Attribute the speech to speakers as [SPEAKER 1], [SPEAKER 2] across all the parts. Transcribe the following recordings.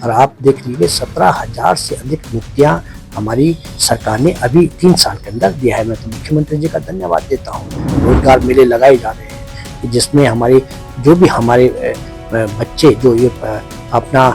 [SPEAKER 1] और आप देख लीजिए 17,000 से अधिक नियुक्तियां हमारी सरकार ने अभी 3 साल के अंदर दिया है। मैं तो मुख्यमंत्री जी का धन्यवाद देता हूँ। रोजगार मेले लगाए जा रहे हैं जिसमें हमारे जो भी हमारे बच्चे जो ये अपना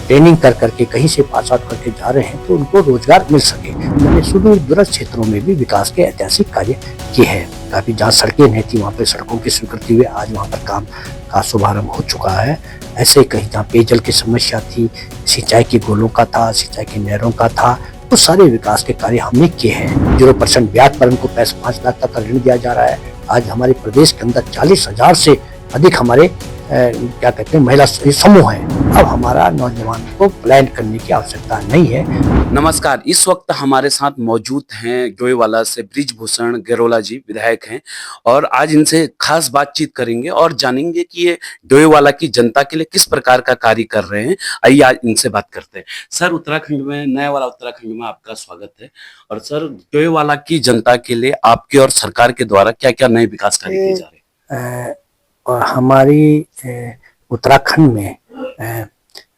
[SPEAKER 1] ट्रेनिंग कर करके कहीं से पास आउट करके जा रहे हैं तो उनको रोजगार मिल सके। मैंने सुदूर दूरस्थ क्षेत्रों में भी विकास के ऐतिहासिक कार्य किए हैं। काफी जहाँ सड़कें नहीं थी वहाँ पे सड़कों की स्वीकृति हुई, आज वहाँ पर काम का शुभारंभ हो चुका है। ऐसे ही कहीं जहाँ पेयजल की समस्या थी, सिंचाई के गोलों का था, सिंचाई की नहरों का था, वो सारे विकास के कार्य हमने किए हैं। 0% ब्याज पर उनको 5 लाख तक का ऋण दिया जा रहा है। आज हमारे प्रदेश के अंदर 40,000 से अधिक हमारे क्या कहते हैं महिला समूह हैं। अब हमारा नौजवान को प्लान करने की आवश्यकता नहीं है।
[SPEAKER 2] नमस्कार, इस वक्त हमारे साथ मौजूद हैं डोईवाला से बृजभूषण गैरोला जी विधायक हैं और आज इनसे खास बातचीत करेंगे और जानेंगे कि ये डोईवाला की जनता के लिए किस प्रकार का कार्य कर रहे हैं। आइए आज इनसे बात करते हैं। सर, उत्तराखंड में नया वाला उत्तराखंड में आपका स्वागत है। और सर, डोईवाला की जनता के लिए आपके और सरकार के द्वारा क्या क्या नए विकास कार्य किए जा रहे हैं?
[SPEAKER 1] और हमारी उत्तराखंड में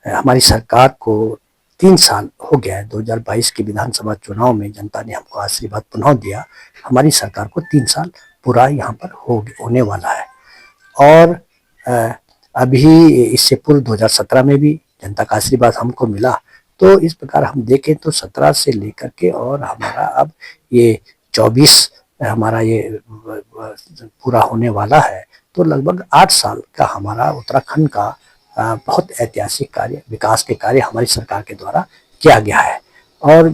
[SPEAKER 1] हमारी सरकार को 3 साल हो गया है। 2022 के विधानसभा चुनाव में जनता ने हमको आशीर्वाद पुनः दिया। हमारी सरकार को 3 साल पूरा यहाँ पर होने वाला है। और अभी इससे पूर्व 2017 में भी जनता का आशीर्वाद हमको मिला। तो इस प्रकार हम देखें तो 17 से लेकर के और हमारा अब ये 24 हमारा ये पूरा होने वाला है। तो लगभग 8 साल का हमारा उत्तराखंड का बहुत ऐतिहासिक कार्य, विकास के कार्य हमारी सरकार के द्वारा किया गया है। और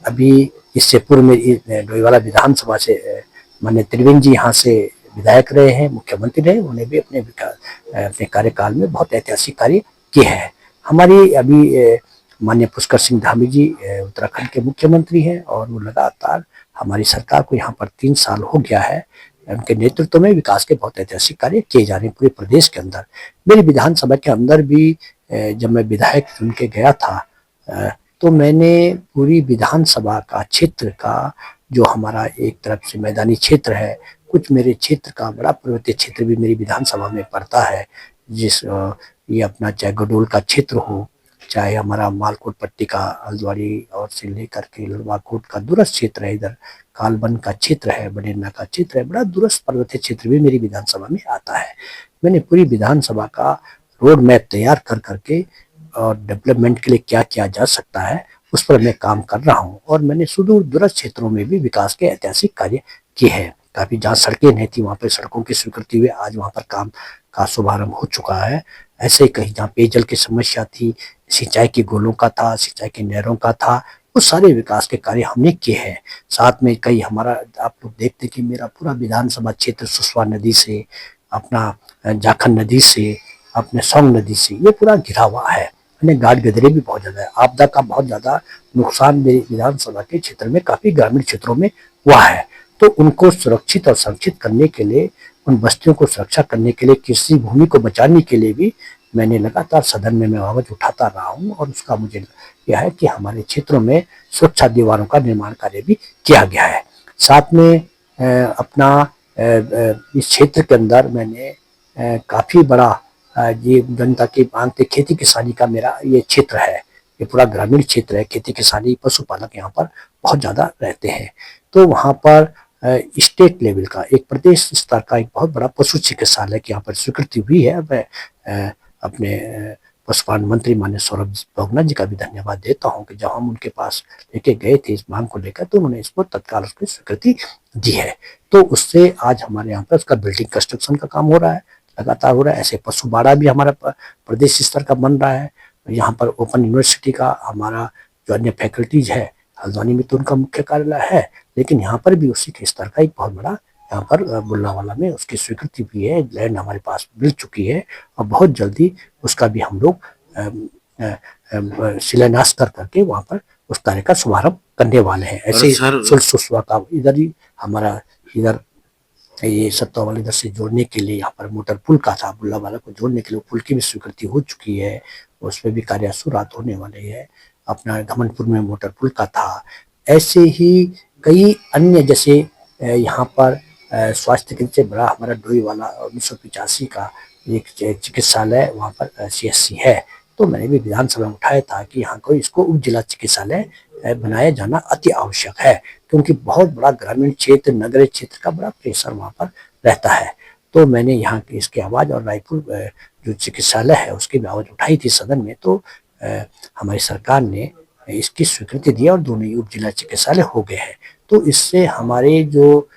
[SPEAKER 1] अभी इससे पूर्व में डोईवाला विधानसभा से माननीय त्रिवेंद्र जी यहाँ से विधायक रहे हैं, मुख्यमंत्री रहे। उन्हें भी अपने कार्यकाल में बहुत ऐतिहासिक कार्य किए हैं। हमारी अभी माननीय पुष्कर सिंह धामी जी उत्तराखंड के मुख्यमंत्री हैं और वो लगातार हमारी सरकार को यहाँ पर 3 साल हो गया है। उनके नेतृत्व में विकास के बहुत ऐतिहासिक कार्य किए जा रहे हैं पूरे प्रदेश के अंदर। मेरी विधानसभा के अंदर भी जब मैं विधायक चुन के गया था तो मैंने पूरी विधानसभा का क्षेत्र का जो हमारा एक तरफ से मैदानी क्षेत्र है, कुछ मेरे क्षेत्र का बड़ा पर्वतीय क्षेत्र भी मेरी विधानसभा में पड़ता है। ये अपना चाहे गडोल का क्षेत्र हो, चाहे हमारा मालकोट पट्टी का हल्द्वानी और से लेकर के लड़वाकोट का दूरस्थ क्षेत्र है, इधर कालबन का क्षेत्र है, बडेरना का क्षेत्र है, बड़ा दूरस्थ पर्वतीय क्षेत्र भी मेरी विधानसभा में आता है। मैंने पूरी विधानसभा का रोड मैप तैयार कर करके और डेवलपमेंट के लिए क्या किया जा सकता है उस पर मैं काम कर रहा हूँ। और मैंने सुदूर दूरस्थ क्षेत्रों में भी विकास के ऐतिहासिक कार्य किए हैं। काफी जहाँ सड़कें नहीं थी वहाँ पर सड़कों की स्वीकृति हुई, आज वहाँ पर काम का शुभारंभ हो चुका है। ऐसे ही कहीं जहाँ पेयजल की समस्या थी, सिंचाई के गोलों का था, सिंचाई की नहरों का था, वो सारे विकास के कार्य हमने किए हैं। साथ में कई हमारा आप लोग देखते कि मेरा पूरा विधानसभा क्षेत्र सुसवा नदी से, अपना जाखन नदी से, अपने सोंग नदी से ये पूरा घिरा हुआ है। मैंने गाड गदरे भी बहुत ज्यादा है, आपदा का बहुत ज्यादा नुकसान मेरी विधानसभा के क्षेत्र में काफी ग्रामीण क्षेत्रों में हुआ है। तो उनको सुरक्षित और संरक्षित करने के लिए, उन बस्तियों को सुरक्षा करने के लिए, कृषि भूमि को बचाने के लिए भी मैंने लगातार सदन में मैं आवाज उठाता रहा हूँ। और उसका मुझे यह है कि हमारे क्षेत्रों में सुरक्षा दीवारों का निर्माण कार्य भी किया गया है। साथ में अपना इस क्षेत्र के अंदर मैंने काफी बड़ा ये जनता की मांग थी, खेती किसानी का मेरा ये क्षेत्र है, ये पूरा ग्रामीण क्षेत्र है। खेती किसानी पशुपालक यहाँ पर बहुत ज्यादा रहते हैं। तो वहाँ पर स्टेट लेवल का, एक प्रदेश स्तर का एक बहुत बड़ा पशु चिकित्सालय की यहाँ पर स्वीकृति हुई है। मैं अपने पशुपालन मंत्री माननीय सौरभ भगना जी का भी धन्यवाद देता हूँ कि जब हम उनके पास लेके गए थे इस मांग को लेकर तो उन्होंने इसको तत्काल उसकी स्वीकृति दी है। तो उससे आज हमारे यहाँ पर उसका बिल्डिंग कंस्ट्रक्शन का काम हो रहा है, लगातार हो रहा है। ऐसे पशु बाड़ा भी हमारा प्रदेश स्तर का बन रहा है। यहाँ पर ओपन यूनिवर्सिटी का हमारा जो अन्य फैकल्टीज है, हल्द्वानी में तो उनका मुख्य कार्यालय है, लेकिन यहाँ पर भी उसी के स्तर का एक बहुत बड़ा यहाँ पर बुल्लावाला में उसकी स्वीकृति भी है। लैंड हमारे पास मिल चुकी है और बहुत जल्दी उसका भी हम लोग शिलान्यास कर करके वहाँ पर उस कार्य का शुभारंभ करने वाले हैं। ऐसे ही सुसवा का इधर ही हमारा इधर ये सत्तावाल इधर से जोड़ने के लिए यहाँ पर मोटर पुल का था, बुल्लावाला को जोड़ने के लिए पुल की भी स्वीकृति हो चुकी है, उस पर भी कार्य शुरुआत होने वाली है। अपना घमंडपुर में मोटर पुल का था। ऐसे ही कई अन्य जैसे यहाँ पर स्वास्थ्य केंद्र से बड़ा हमारा डोईवाला 1985 का एक चिकित्सालय वहाँ पर CSC है, तो मैंने भी विधानसभा में उठाया था कि यहाँ को इसको उप जिला चिकित्सालय बनाया जाना अति आवश्यक है, क्योंकि बहुत बड़ा ग्रामीण क्षेत्र, नगरीय क्षेत्र का बड़ा प्रेशर वहाँ पर रहता है। तो मैंने यहाँ की इसकी आवाज़ और रायपुर जो चिकित्सालय है उसकी भी आवाज़ उठाई थी सदन में। तो हमारी सरकार ने इसकी स्वीकृति दी और दोनों ही उप जिला चिकित्सालय हो गए हैं। तो इससे हमारे जो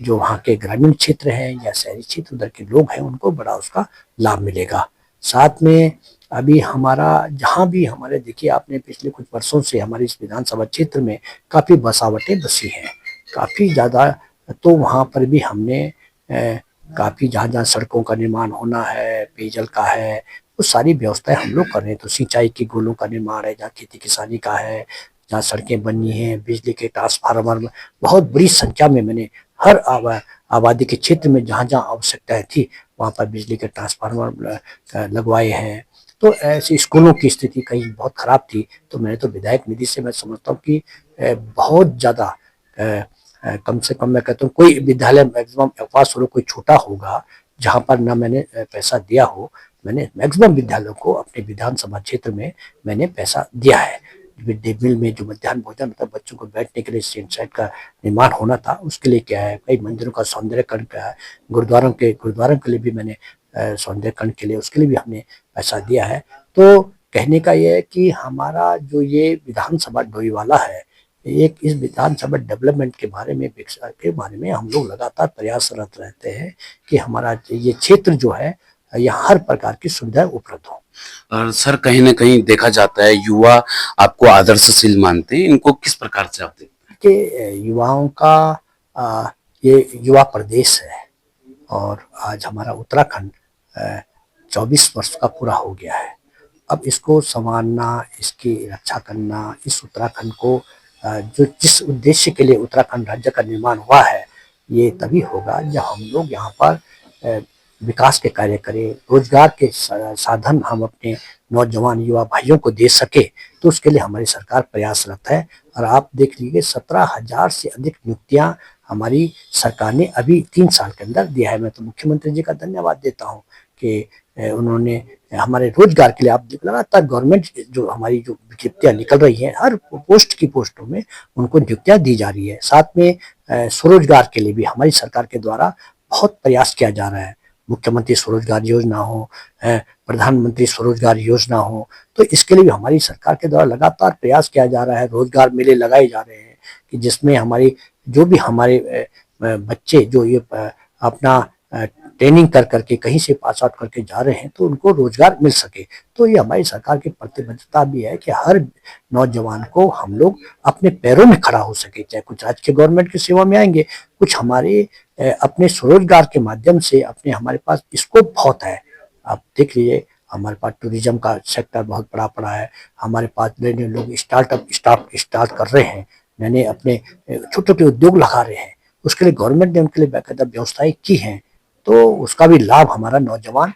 [SPEAKER 1] वहाँ के ग्रामीण क्षेत्र हैं या शहरी क्षेत्र उधर के लोग हैं उनको बड़ा उसका लाभ मिलेगा। साथ में अभी हमारा जहाँ भी हमारे देखिए आपने पिछले कुछ वर्षों से हमारे इस विधानसभा क्षेत्र में काफ़ी बसावटें बसी हैं, काफ़ी ज़्यादा। तो वहाँ पर भी हमने काफ़ी जहाँ जहाँ सड़कों का निर्माण होना है, पेयजल का है, वो सारी व्यवस्थाएं हम लोग कर रहे हैं। तो सिंचाई की गोलों का निर्माण है, जहाँ खेती किसानी का है, जहाँ सड़कें बनी हैं, बिजली के ट्रांसफार्मर में बहुत बड़ी संख्या में मैंने हर आबादी के क्षेत्र में जहाँ जहाँ आवश्यकताएं थी वहाँ पर बिजली के ट्रांसफार्मर लगवाए हैं। तो ऐसी स्कूलों की स्थिति कहीं बहुत खराब थी, तो मैंने तो विधायक निधि से मैं समझता हूँ कि बहुत ज़्यादा कम से कम मैं कहता हूँ कोई विद्यालय मैक्सिमम पास हो कोई छोटा होगा जहाँ पर ना मैंने पैसा दिया हो। मैंने मैक्सिमम विद्यालयों को अपने विधानसभा क्षेत्र में मैंने पैसा दिया है। मिड डे मील में जो मध्याह्न भोजन मतलब बच्चों को बैठने के लिए सेट का निर्माण होना था उसके लिए क्या है, कई मंदिरों का सौंदर्यकरण का है, गुरुद्वारों के लिए भी मैंने सौंदर्यकरण के लिए उसके लिए भी हमने पैसा दिया है। तो कहने का ये है कि हमारा जो ये विधानसभा डोईवाला है, एक इस विधानसभा डेवलपमेंट के बारे में, विकास के बारे में हम लोग लगातार प्रयासरत रहते हैं कि हमारा ये क्षेत्र जो है यहाँ हर प्रकार की सुविधाएं उपलब्ध हो।
[SPEAKER 2] और सर कहीं ना कहीं देखा जाता है युवा आपको आदर्शशील मानते हैं, इनको किस प्रकार से आप देखते हैं?
[SPEAKER 1] कि युवाओं का ये युवा प्रदेश है और आज हमारा उत्तराखंड 24 वर्ष का पूरा हो गया है। अब इसको संवारना, इसकी रक्षा करना, इस उत्तराखंड को जो जिस उद्देश्य के लिए उत्तराखंड राज्य का निर्माण हुआ है, ये तभी होगा जब हम लोग यहाँ पर विकास के कार्य करें, रोजगार के साधन हम अपने नौजवान युवा भाइयों को दे सके। तो उसके लिए हमारी सरकार प्रयासरत है। और आप देख लीजिए 17,000 से अधिक नियुक्तियां हमारी सरकार ने अभी 3 साल के अंदर दिया है। मैं तो मुख्यमंत्री जी का धन्यवाद देता हूँ कि उन्होंने हमारे रोजगार के लिए, आप लगातार गवर्नमेंट जो हमारी जो विज्ञप्तियां निकल रही हैं हर पोस्ट की पोस्टों में उनको नियुक्तियां दी जा रही है। साथ में स्वरोजगार के लिए भी हमारी सरकार के द्वारा बहुत प्रयास किया जा रहा है। मुख्यमंत्री स्वरोजगार योजना हो, प्रधानमंत्री स्वरोजगार योजना हो, तो इसके लिए भी हमारी सरकार के द्वारा लगातार प्रयास किया जा रहा है। रोजगार मेले लगाए जा रहे हैं कि जिसमें हमारी जो भी हमारे बच्चे जो ये अपना ट्रेनिंग कर करके कहीं से पास आउट करके जा रहे हैं तो उनको रोजगार मिल सके। तो ये हमारी सरकार की प्रतिबद्धता भी है कि हर नौजवान को हम लोग अपने पैरों में खड़ा हो सके, चाहे कुछ आज के गवर्नमेंट की सेवा में आएंगे, कुछ हमारे अपने स्वरोजगार के माध्यम से अपने हमारे पास स्कोप बहुत है। आप देख लीजिए हमारे पास टूरिज्म का सेक्टर बहुत बड़ा पड़ा है, हमारे पास नए नए लोग स्टार्ट कर रहे हैं, नए अपने छोटे छोटे उद्योग लगा रहे हैं। उसके लिए गवर्नमेंट ने उनके लिए बाकायदा व्यवस्थाएं की हैं, तो उसका भी लाभ हमारा नौजवान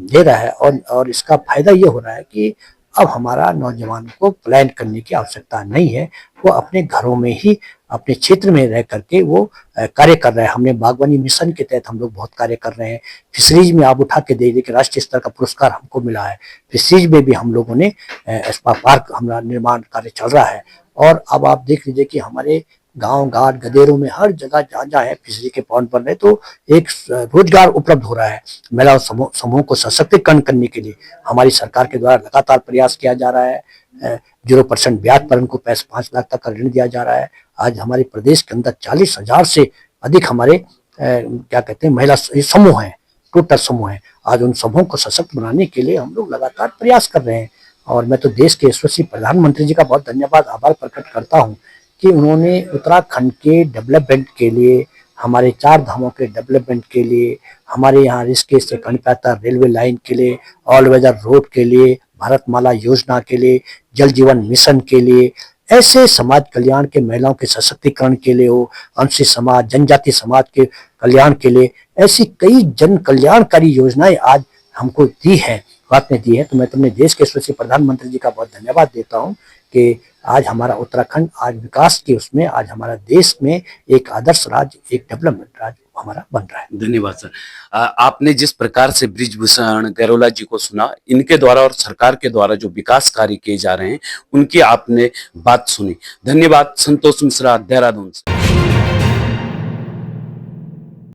[SPEAKER 1] ले रहा है। और इसका फायदा ये हो रहा है कि अब हमारा नौजवान को प्लान करने की आवश्यकता नहीं है, वो अपने घरों में ही अपने क्षेत्र में रह करके वो कार्य कर रहे हैं। हमने बागवानी मिशन के तहत हम लोग बहुत कार्य कर रहे हैं। फिशरीज में आप उठा के देखिए कि राष्ट्रीय स्तर का पुरस्कार हमको मिला है। फिशरीज में भी हम लोगों ने स्पा पार्क हमारा निर्माण कार्य चल रहा है। और अब आप देख लीजिए कि हमारे गांव घाट गदेरों में हर जगह जहाँ जहाँ है फिशरी के पॉन्ड बन रहे, तो एक रोजगार उपलब्ध हो रहा है। महिला समूह को सशक्तिकरण करने के लिए हमारी सरकार के द्वारा लगातार प्रयास किया जा रहा है। 0% ब्याज पर उनको 5 लाख तक का ऋण दिया जा रहा है। आज हमारे प्रदेश के अंदर 40,000 से अधिक हमारे क्या कहते हैं महिला समूह हैं, टोटल समूह हैं। आज उन समूहों को सशक्त बनाने के लिए हम लोग लगातार प्रयास कर रहे हैं। और मैं तो देश के यशस्वी प्रधानमंत्री जी का बहुत धन्यवाद आभार प्रकट करता हूँ कि उन्होंने उत्तराखंड के डेवलपमेंट के लिए, हमारे 4 धामों के डेवलपमेंट के लिए, हमारे यहाँ ऋषिकेश से कनकत्ता रेलवे लाइन के लिए, ऑल वेदर रोड के लिए, भारतमाला योजना के लिए, जल जीवन मिशन के लिए, ऐसे समाज कल्याण के, महिलाओं के सशक्तिकरण के लिए हो, अनुसूचित समाज, जनजाति समाज के कल्याण के लिए, ऐसी कई जन कल्याणकारी योजनाएं आज हमको दी है, भारत ने दी है। तो मैं तुमने देश के यशस्वी प्रधानमंत्री जी का बहुत धन्यवाद देता हूँ कि आज हमारा उत्तराखंड आज विकास के उसमें, आज हमारा देश में एक आदर्श राज्य, एक डेवलपमेंट राज्य हमारा बन रहा है।
[SPEAKER 2] धन्यवाद सर। आपने जिस प्रकार से बृजभूषण गैरोला जी को सुना, इनके द्वारा और सरकार के द्वारा जो विकास कार्य किए जा रहे हैं उनकी आपने बात सुनी। धन्यवाद। संतोष मिश्रा, देहरादून से।